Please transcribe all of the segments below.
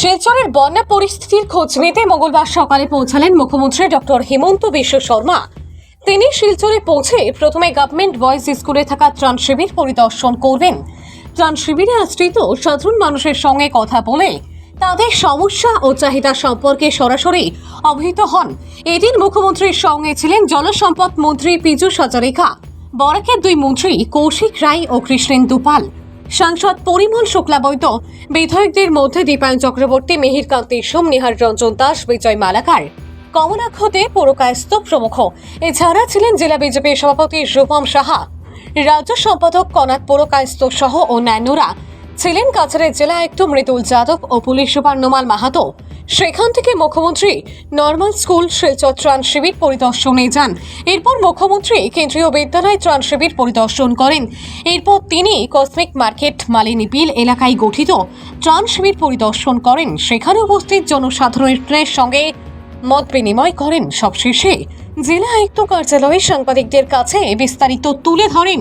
শিলচরের বন্যা পরিস্থিতির খোঁজ নিতে মঙ্গলবার সকালে পৌঁছালেন মুখ্যমন্ত্রী ডক্টর হেমন্ত বিশ্ব শর্মা। তিনি শিলচরে পৌঁছে প্রথমে গভর্নমেন্ট বয়েজ স্কুলে থাকা ত্রাণ শিবির পরিদর্শন করবেন। ত্রাণ শিবিরে আশ্রিত সাধারণ মানুষের সঙ্গে কথা বলে তাদের সমস্যা ও চাহিদা সম্পর্কে সরাসরি অবহিত হন। এদিন মুখ্যমন্ত্রীর সঙ্গে ছিলেন জলসম্পদ মন্ত্রী পীযূষ হাজারিকা, বরাকের দুই মন্ত্রী কৌশিক রায় ও কৃষ্ণেন্দু পাল, সাংসদ পরিমল শুক্লাবৈদ্য, বিধায়কদের মধ্যে দীপায়ন চক্রবর্তী, মিহিরকান্তি সোম, নিহার রঞ্জন দাস, বিজয় মালাকার, কমলাক্ষ দে, পুরকায়স্থ প্রমুখ। এছাড়া ছিলেন জেলা বিজেপি সভাপতি রূপম সাহা, রাজ্য সম্পাদক কনাথ পুরকায়স্থ সহ অন্যান্যরা। ছিলেন কাছাড়ের জেলা আয়ুক্ত মৃদুল যাদব ও পুলিশ সুপার নোমাল মাহাতো। সেখান থেকে মুখ্যমন্ত্রী নর্মাল স্কুল শিলচর ত্রাণ শিবির পরিদর্শনে যান। এরপর মুখ্যমন্ত্রী কেন্দ্রীয় বিদ্যালয় ত্রাণ শিবির পরিদর্শন করেন। এরপর তিনি কসমিক মার্কেট মালিনী বিল এলাকায় গঠিত ত্রাণ শিবির পরিদর্শন করেন। সেখানে উপস্থিত জনসাধারণের সঙ্গে মত বিনিময় করেন। সবশেষে জেলা আয়ুক্ত কার্যালয়ে সাংবাদিকদের কাছে বিস্তারিত তুলে ধরেন।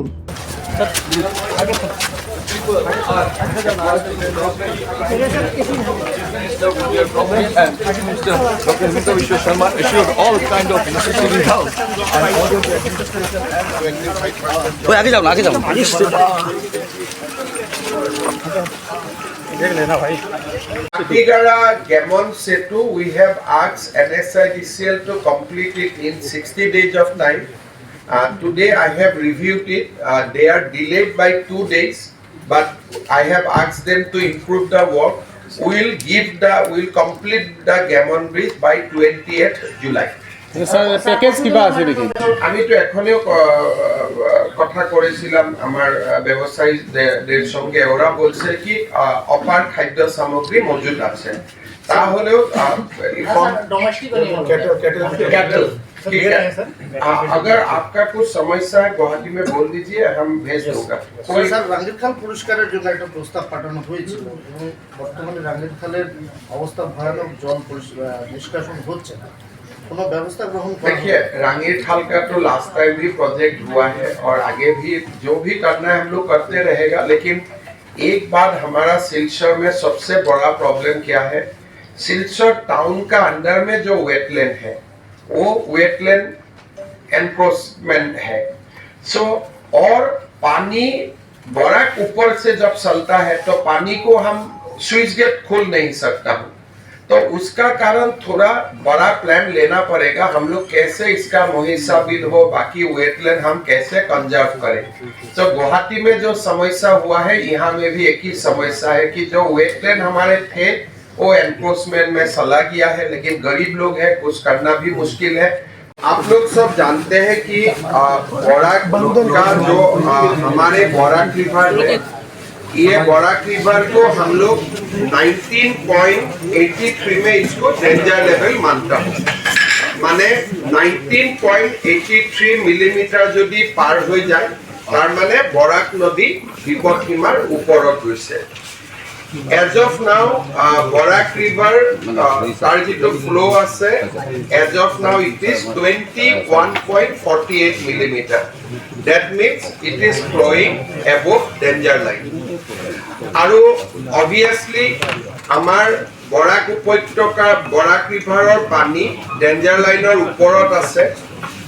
Dr. Vishwa Sharma assured all kind of necessary help. आगे जाओ Tigara Gamon Setu, we have asked NSIDCL to complete it in 60 days of time. Today I have reviewed it. They are delayed by 2 days, but I have asked them to improve the work. We'll complete the Gamon Bridge by 20th July. Package কিবা আছে নেকি? আমি তো এখনই কথা করেছিলাম আমার ব্যবসায়ীদের সঙ্গে। ওরা বলছে কি অপার খাদ্য সামগ্রী মজুদ আছে, তাহলেও अगर आपका कुछ समस्या है गुवाहाटी में बोल दीजिए, हम भेज दूंगा। স্যার রাঙ্গির খাল পুরস্কারের জন্য একটা প্রস্তাব পাঠানো হয়েছিল এবং বর্তমানে রাঙ্গির খালের অবস্থা ভয়ানক, জল নিষ্কাশন হচ্ছে না, কোনো ব্যবস্থা গ্রহণ করা? देखिए, रांगीर खाल का तो लास्ट टाइम भी प्रोजेक्ट हुआ है और आगे भी जो भी करना है हम लोग करते रहेगा। लेकिन एक बात, हमारा सिलचर में सबसे बड़ा प्रॉब्लम क्या है, सिलचर टाउन का अंदर में जो वेटलैंड है वो वेटलैंड एनक्रोचमेंट है। सो और पानी बराक ऊपर से जब चलता है तो पानी को हम स्विच गेट खोल नहीं सकता हूँ, तो उसका कारण थोड़ा बड़ा प्लान लेना पड़ेगा। हम लोग कैसे इसका मुहिसा बिल हो, बाकी वेटलैंड हम कैसे कंजर्व करें। तो गुवाहाटी में जो समस्या हुआ है, यहाँ में भी एक ही समस्या है कि जो वेटलैंड हमारे थे वो एनक्रोचमेंट में चला गया है, लेकिन गरीब लोग हैं, कुछ करना भी मुश्किल है। आप लोग सब जानते हैं कि बराक का जो हमारे बराक रिवर है, ये बराक रिवर को हम लोग 19.83 में इसको डेंजर लेवल मानता हूँ। माने 19.83 मिलीमीटर यदि पार हो जाए तार माने बराक नदी विपद सीमार ऊपरत গৈছে। As of now, Barak River, তার যেটো flow আছে, as of now it is 21.48 millimeter. That means it is flowing above danger line. আৰু obviously আমাৰ বৰাক উপত্যকা বৰাক ৰিভাৰৰ পানী ডেঞ্জাৰ লাইনৰ ওপৰত আছে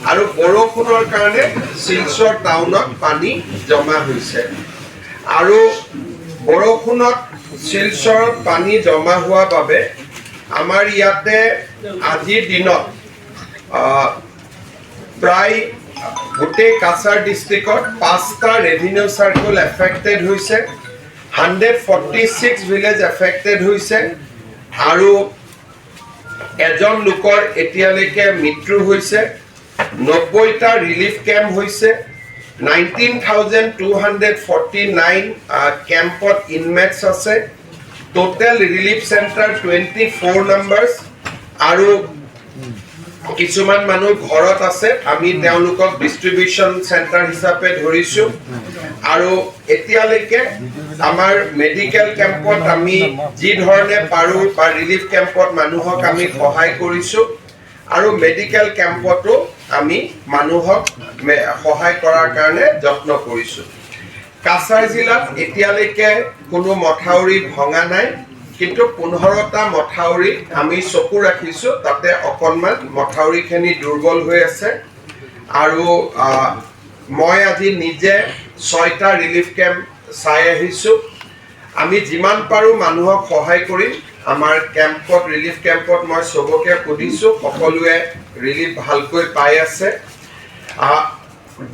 আৰু বৰষুণৰ কাৰণে শিলচৰ টাউনত পানী জমা হৈছে। আৰু বৰষুণত শিলচৰত পানী জমা হোৱা বাবে আমাৰ ইয়াতে আজিৰ দিনত প্ৰায় গোটেই কাছাৰ ডিষ্ট্ৰিক্টত 5টা ৰেভিনিউ চাৰ্কেল এফেক্টেড হৈছে, 146 ভিলেজ এফেক্টেড হৈছে আৰু এজন লোকৰ এতিয়ালৈকে মৃত্যু হৈছে, 90টা ৰিলিফ কেম্প হৈছে, 19,249 কেম্পত ইনমেটছ আছে, টোটেল ৰিলিফ চেণ্টাৰ 24 নাম্বাৰছ আৰু কিছুমান মানুহ ঘৰত আছে, আমি তেওঁলোকক ডিষ্ট্ৰিবিউচন চেণ্টাৰ হিচাপে ধৰিছোঁ। আৰু এতিয়ালৈকে আমাৰ মেডিকেল কেম্পত আমি যি ধৰণে পাৰোঁ বা ৰিলিফ কেম্পত মানুহক আমি সহায় কৰিছোঁ আৰু মেডিকেল কেম্পতো আমি মানুহক সহায় কৰাৰ কাৰণে যত্ন কৰিছোঁ। কাছাৰ জিলাত এতিয়ালৈকে কোনো মথাউৰি ভঙা নাই, কিন্তু 15টা মথাউৰি আমি চকু ৰাখিছো তাতে অকনমান মথাউৰিখিনি দুৰ্বল হৈ আছে আৰু মই আজি নিজে 6টা ৰিলিফ কেম্প চাই আহিছো আমি যিমান পাৰো মানুহক সহায় কৰিম আমাৰ কেম্পত ৰিলিফ কেম্পত মই সবকে সুধিছো সকলোৱে ৰিলিফ ভালকৈ পাই আছে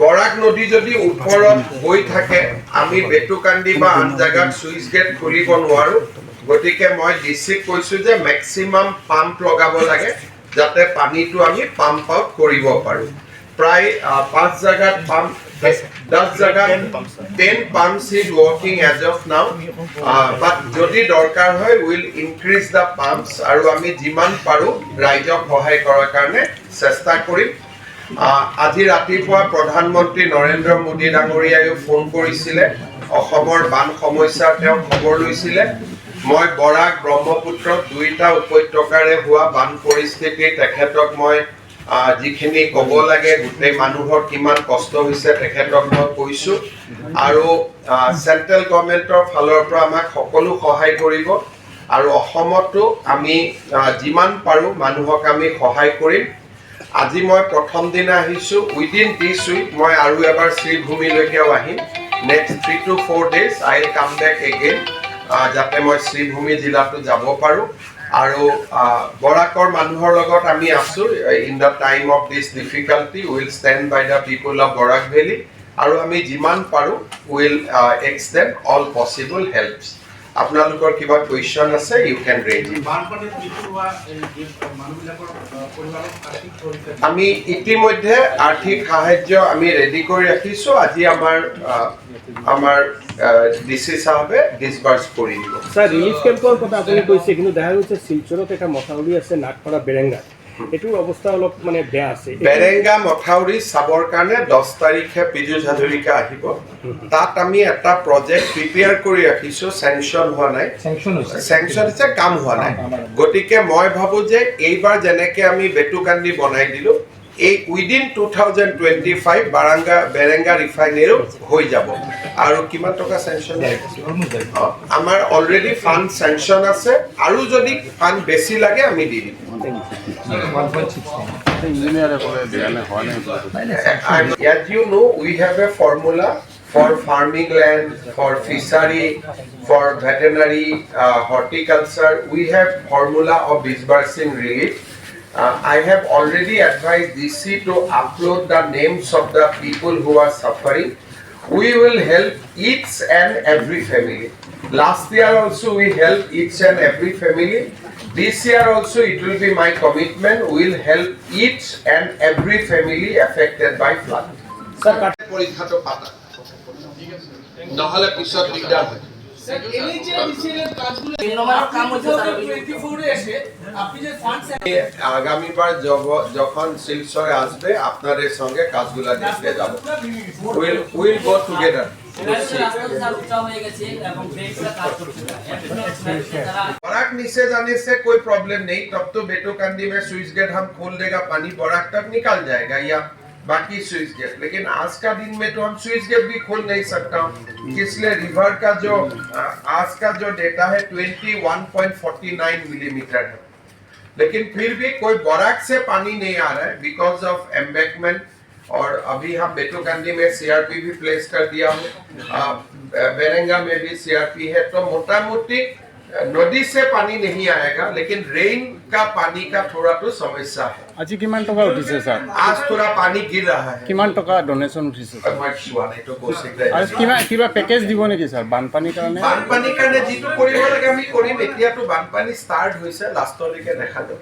বৰাক নদী যদি ওপৰত বৈ থাকে আমি বেটুকান্দি বা আন জায়গাত সুইচ গেট খুলিব নোৱাৰো গতিকে মই ডিসিক কৈছো যে ম্যাক্সিমাম পাম্প লগাব লাগে যাতে পানীটো আমি পাম্প আউট কৰিব পাৰো প্ৰায় 5 জায়গাত পাম্প 10 জায়গাত 10 pumps is working as of now but যদি দৰকাৰ হয় will increase the pumps আৰু আমি যিমান পাৰো ৰাইজক সহায় কৰাৰ কাৰণে চেষ্টা কৰিম আজি ৰাতিপুৱা প্ৰধানমন্ত্ৰী নৰেন্দ্ৰ মোদী ডাঙৰীয়াই ফোন কৰিছিলে অসমৰ বান সমস্যা তেওঁ খবৰ লৈছিলে মই বৰাক ব্ৰহ্মপুত্ৰ দুইটা উপত্যকাৰে হোৱা বান পৰিস্থিতি তেখেতক মই যিখিনি ক'ব লাগে গোটেই মানুহৰ কিমান কষ্ট হৈছে তেখেতক মই কৈছো আৰু সেন্ট্ৰেল গভৰ্ণমেণ্টৰ ফালৰ পৰা আমাক সকলো সহায় কৰিব আৰু অসমতো আমি যিমান পাৰো মানুহক আমি সহায় কৰিম আজি মই প্ৰথম দিন আহিছো উইদিন দিস উইক মই আৰু এবাৰ শ্ৰীভূমিলৈকে আহিম next 3 to 4 days I will come back again যাতে মই শ্ৰীভূমি জিলাটো যাব পাৰো আৰু বৰাকৰ মানুহৰ লগত আমি আছো in the time of this difficulty will stand by the people of Barak valley আৰু আমি যিমান পাৰো will extend all possible helps আপোনালোকৰ কিবা কোৱেশ্চন আছে ইউ ক্যান ৰেজ আমি ইতিমধ্যে আৰ্থিক সাহায্য আমি ৰেডি কৰি ৰাখিছো আজি আমাৰ ডিসি সাহেবে ডিসবাৰ্স কৰি দিব স্যাৰ ৰিলিফ ক্যাম্পৰ কথা আপুনি কৈছে কিন্তু দেখা গৈছে শিলচৰত এটা মথাউৰি আছে নাটপাৰা বেৰেঙ্গা এটোৰ অৱস্থা অলপ মানে বেয়া আছে বেৰেঙ্গা মথাউৰি চাবৰ কাৰণে 10 তাৰিখে পীযুষ হাজৰিকা আহিব তাত আমি এটা প্ৰজেক্ট প্ৰিপেয়াৰ কৰি ৰাখিছো স্যাংশন হোৱা নাই স্যাংশন হৈছে কাম হোৱা নাই গতিকে মই ভাবো যে এইবাৰ যেনেকে আমি বেটুকান্দি বনাই দিলো এই উইদিন 2025 বেৰেঙ্গা ৰিফাইনাৰী হৈ যাব আৰু কিমান টকা স্যাংশন আমাৰ অলৰেডি ফান্ড স্যাংশন আছে আৰু যদি ফান্ড বেছি লাগে আমি দি দিম As you know, we have a formula for farming land, for fishery, for veterinary, horticulture. We have formula of disbursing relief. I have already advised DC to upload the names of the people who are suffering. We will help each and every family. Last year also we helped each and every family. This year also it will be my commitment. We will help each and every family affected by flood. Sir পরীক্ষাটো পাতা নহলে পিছত দিগদাৰ হয় আগামীবার যখন শিলচরে আসবে আপনাদের সঙ্গে কাজগুলা দেখতে যাব উইল গো টুগেদার बराक नीचे जाने से कोई प्रॉब्लम नहीं तब तो बेटोकांडी में स्विच गेट हम खोल देगा पानी बराक तक निकल जाएगा या बाकी स्विच गेट लेकिन आज का दिन में तो हम स्विच गेट भी खोल नहीं सकता हूँ इसलिए रिवर का जो आज का जो डेटा है 21.49 मिलीमीटर है लेकिन फिर भी कोई बराक से पानी नहीं आ रहा है बिकॉज ऑफ एम्बैंकमेंट और अभी हम बेटोकांडी में सीआरपी भी प्लेस कर दिया है बेरेंगा में भी सीआरपी है तो मोटा मोटी नदी से पानी नहीं आएगा लेकिन रेन का पानी का थोड़ा तो समस्या है আজি কিমান টকা উঠিছে স্যার आज थोड़ा पानी गिर रहा है কিমান টকা ডোনেশন উঠিছে মই চোৱা নাই তো আৰু কিবা পেকেজ দিব নেকি স্যাৰ বানপানীৰ কাৰণে বানপানীৰ কাৰণে যিটো কৰিব লাগে আমি কৰিম এতিয়াতো বানপানী ষ্টাৰ্ট হৈছে লাষ্টলৈকে দেখা যাব